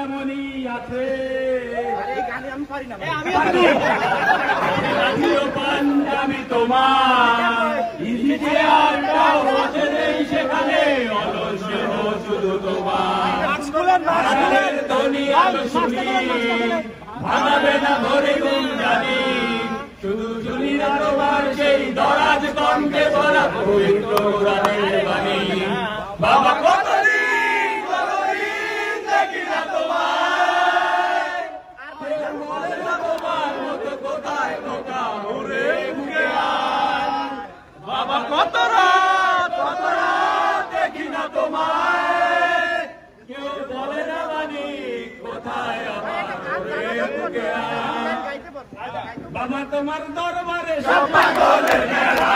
তেমনি আছে পাঞ্জাবি তোমার ইজিয়ারটাও আছে নেই সেখানে অলস শুধু তোমার দুনিয়া শুনি ভাঙাবে না ধরে গুণ জানি শুধু শুনি না তোমার সেই দরাজ কণ্ঠে বলা পবিত্র কোরআনের বাণী বাবা কতদিন দেখি না তোমার তোমার মতো কোথায় ঢোকা ঘুরে ঘুরে বাবা কত রাত দেখি না তোমার কেউ বলে না বাণী কোথায় বাবা তোমার দরবারে সব পাগলের মেলা